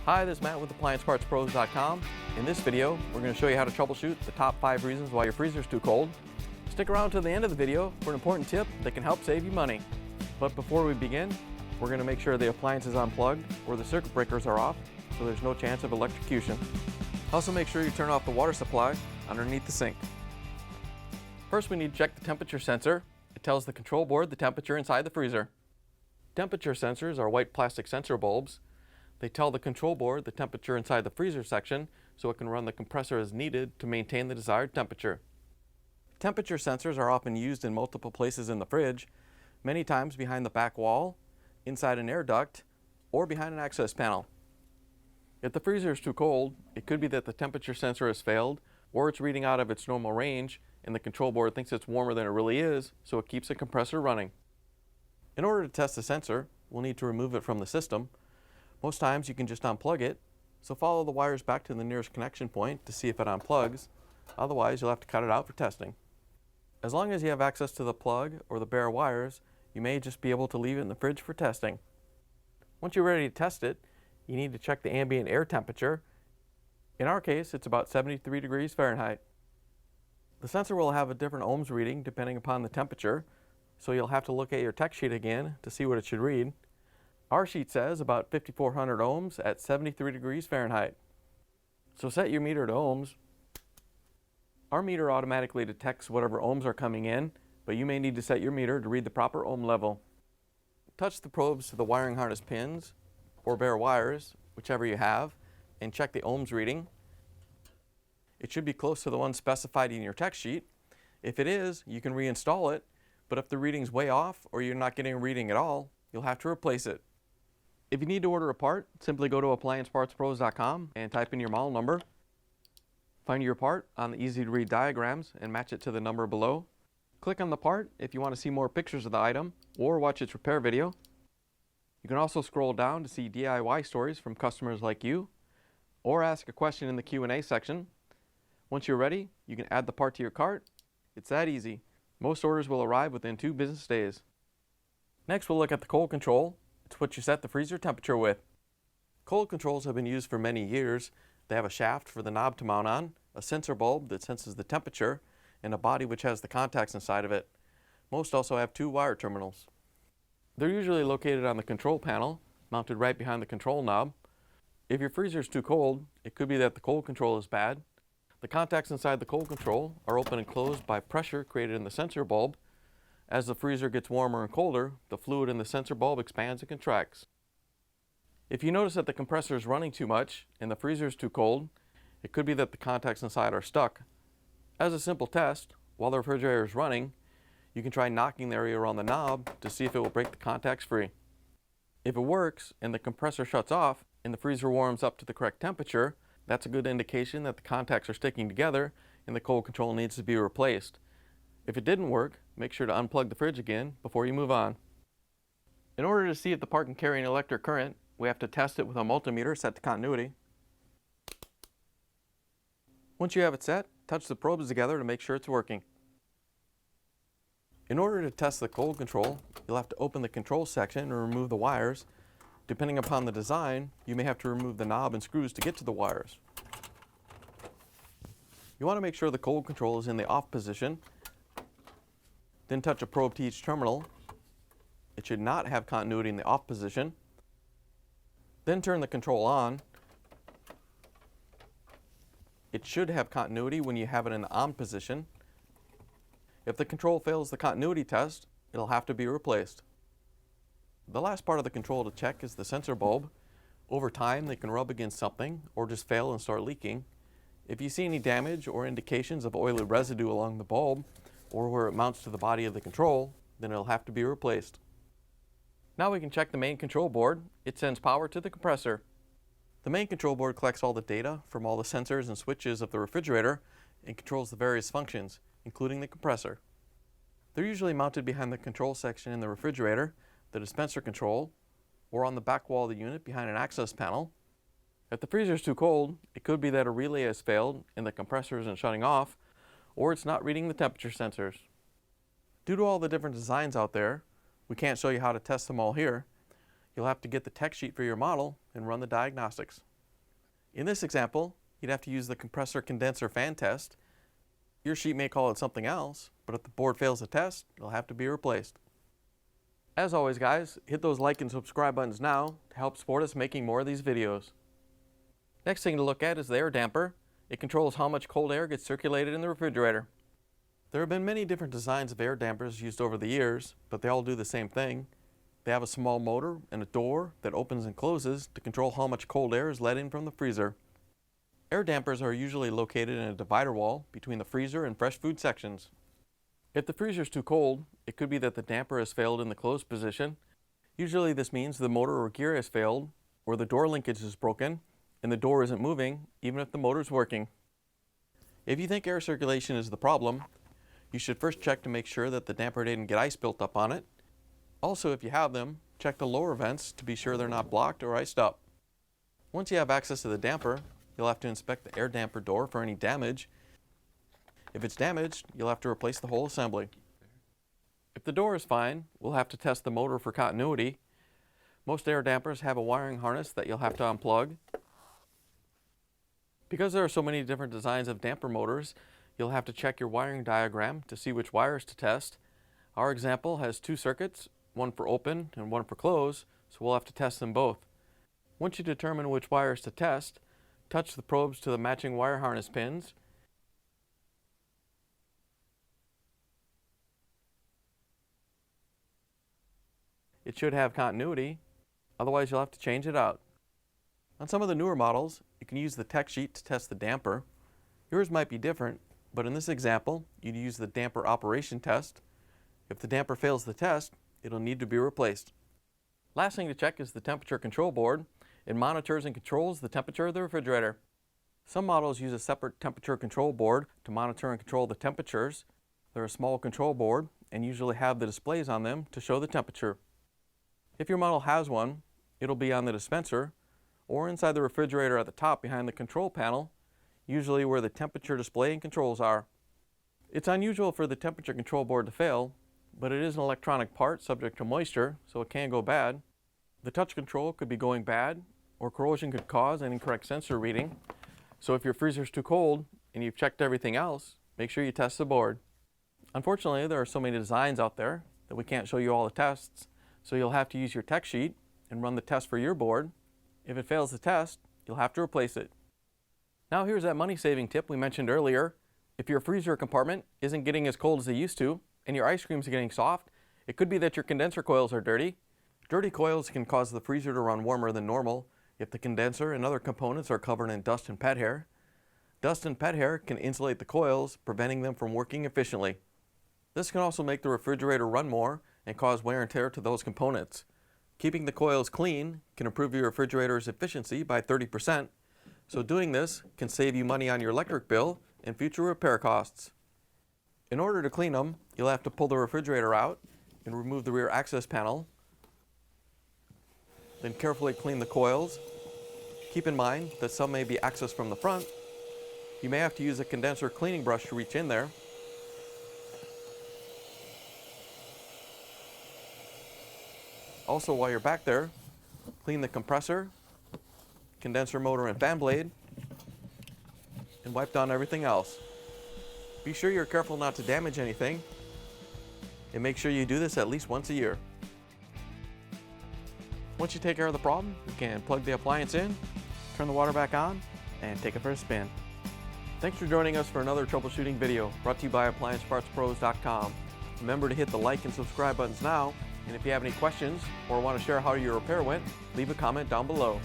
Hi, this is Matt with AppliancePartsPros.com. In this video, we're going to show you how to troubleshoot the top 5 reasons why your freezer is too cold. Stick around to the end of the video for an important tip that can help save you money. But before we begin, we're going to make sure the appliance is unplugged or the circuit breakers are off so there's no chance of electrocution. Also make sure you turn off the water supply underneath the sink. First, we need to check the temperature sensor. It tells the control board the temperature inside the freezer. Temperature sensors are white plastic sensor bulbs. They tell the control board the temperature inside the freezer section so it can run the compressor as needed to maintain the desired temperature. Temperature sensors are often used in multiple places in the fridge, many times behind the back wall, inside an air duct, or behind an access panel. If the freezer is too cold, it could be that the temperature sensor has failed, or it's reading out of its normal range and the control board thinks it's warmer than it really is, so it keeps the compressor running. In order to test the sensor, we'll need to remove it from the system. Most times you can just unplug it, so follow the wires back to the nearest connection point to see if it unplugs. Otherwise, you'll have to cut it out for testing. As long as you have access to the plug or the bare wires, you may just be able to leave it in the fridge for testing. Once you're ready to test it, you need to check the ambient air temperature. In our case, it's about 73 degrees Fahrenheit. The sensor will have a different ohms reading depending upon the temperature, so you'll have to look at your tech sheet again to see what it should read. Our sheet says about 5,400 ohms at 73 degrees Fahrenheit. So set your meter to ohms. Our meter automatically detects whatever ohms are coming in, but you may need to set your meter to read the proper ohm level. Touch the probes to the wiring harness pins, or bare wires, whichever you have, and check the ohms reading. It should be close to the one specified in your tech sheet. If it is, you can reinstall it, but if the reading's way off or you're not getting a reading at all, you'll have to replace it. If you need to order a part, simply go to AppliancePartsPros.com and type in your model number. Find your part on the easy-to-read diagrams and match it to the number below. Click on the part if you want to see more pictures of the item or watch its repair video. You can also scroll down to see DIY stories from customers like you, or ask a question in the Q&A section. Once you're ready, you can add the part to your cart. It's that easy. Most orders will arrive within 2 business days. Next, we'll look at the cold control. It's what you set the freezer temperature with. Cold controls have been used for many years. They have a shaft for the knob to mount on, a sensor bulb that senses the temperature, and a body which has the contacts inside of it. Most also have 2 wire terminals. They're usually located on the control panel, mounted right behind the control knob. If your freezer is too cold, it could be that the cold control is bad. The contacts inside the cold control are open and closed by pressure created in the sensor bulb. As the freezer gets warmer and colder, the fluid in the sensor bulb expands and contracts. If you notice that the compressor is running too much and the freezer is too cold, it could be that the contacts inside are stuck. As a simple test, while the refrigerator is running, you can try knocking the area around the knob to see if it will break the contacts free. If it works and the compressor shuts off and the freezer warms up to the correct temperature, that's a good indication that the contacts are sticking together and the cold control needs to be replaced. If it didn't work, make sure to unplug the fridge again before you move on. In order to see if the part can carry an electric current, we have to test it with a multimeter set to continuity. Once you have it set, touch the probes together to make sure it's working. In order to test the cold control, you'll have to open the control section and remove the wires. Depending upon the design, you may have to remove the knob and screws to get to the wires. You want to make sure the cold control is in the off position. Then touch a probe to each terminal. It should not have continuity in the off position. Then turn the control on. It should have continuity when you have it in the on position. If the control fails the continuity test, it'll have to be replaced. The last part of the control to check is the sensor bulb. Over time, they can rub against something or just fail and start leaking. If you see any damage or indications of oily residue along the bulb or where it mounts to the body of the control, then it'll have to be replaced. Now we can check the main control board. It sends power to the compressor. The main control board collects all the data from all the sensors and switches of the refrigerator and controls the various functions, including the compressor. They're usually mounted behind the control section in the refrigerator, the dispenser control, or on the back wall of the unit behind an access panel. If the freezer is too cold, it could be that a relay has failed and the compressor isn't shutting off, or it's not reading the temperature sensors. Due to all the different designs out there, we can't show you how to test them all here. You'll have to get the tech sheet for your model and run the diagnostics. In this example, you'd have to use the compressor condenser fan test. Your sheet may call it something else, but if the board fails the test, it'll have to be replaced. As always guys, hit those like and subscribe buttons now to help support us making more of these videos. Next thing to look at is the air damper. It controls how much cold air gets circulated in the refrigerator. There have been many different designs of air dampers used over the years, but they all do the same thing. They have a small motor and a door that opens and closes to control how much cold air is let in from the freezer. Air dampers are usually located in a divider wall between the freezer and fresh food sections. If the freezer is too cold, it could be that the damper has failed in the closed position. Usually this means the motor or gear has failed, or the door linkage is broken, and the door isn't moving even if the motor is working. If you think air circulation is the problem, you should first check to make sure that the damper didn't get ice built up on it. Also, if you have them, check the lower vents to be sure they're not blocked or iced up. Once you have access to the damper, you'll have to inspect the air damper door for any damage. If it's damaged, you'll have to replace the whole assembly. If the door is fine, we'll have to test the motor for continuity. Most air dampers have a wiring harness that you'll have to unplug. Because there are so many different designs of damper motors, you'll have to check your wiring diagram to see which wires to test. Our example has two circuits, one for open and one for close, so we'll have to test them both. Once you determine which wires to test, touch the probes to the matching wire harness pins. It should have continuity, otherwise you'll have to change it out. On some of the newer models, you can use the tech sheet to test the damper. Yours might be different, but in this example, you'd use the damper operation test. If the damper fails the test, it'll need to be replaced. Last thing to check is the temperature control board. It monitors and controls the temperature of the refrigerator. Some models use a separate temperature control board to monitor and control the temperatures. They're a small control board and usually have the displays on them to show the temperature. If your model has one, it'll be on the dispenser or inside the refrigerator at the top behind the control panel, usually where the temperature display and controls are. It's unusual for the temperature control board to fail, but it is an electronic part subject to moisture, so it can go bad. The touch control could be going bad, or corrosion could cause an incorrect sensor reading. So if your freezer is too cold and you've checked everything else, make sure you test the board. Unfortunately, there are so many designs out there that we can't show you all the tests, so you'll have to use your tech sheet and run the test for your board. If it fails the test, you'll have to replace it. Now here's that money-saving tip we mentioned earlier. If your freezer compartment isn't getting as cold as they used to, and your ice cream's getting soft, it could be that your condenser coils are dirty. Dirty coils can cause the freezer to run warmer than normal if the condenser and other components are covered in dust and pet hair. Dust and pet hair can insulate the coils, preventing them from working efficiently. This can also make the refrigerator run more and cause wear and tear to those components. Keeping the coils clean can improve your refrigerator's efficiency by 30%, so doing this can save you money on your electric bill and future repair costs. In order to clean them, you'll have to pull the refrigerator out and remove the rear access panel. Then carefully clean the coils. Keep in mind that some may be accessed from the front. You may have to use a condenser cleaning brush to reach in there. Also, while you're back there, clean the compressor, condenser motor and fan blade, and wipe down everything else. Be sure you're careful not to damage anything, and make sure you do this at least once a year. Once you take care of the problem, you can plug the appliance in, turn the water back on, and take it for a spin. Thanks for joining us for another troubleshooting video brought to you by AppliancePartsPros.com. Remember to hit the like and subscribe buttons now, and if you have any questions or want to share how your repair went, leave a comment down below.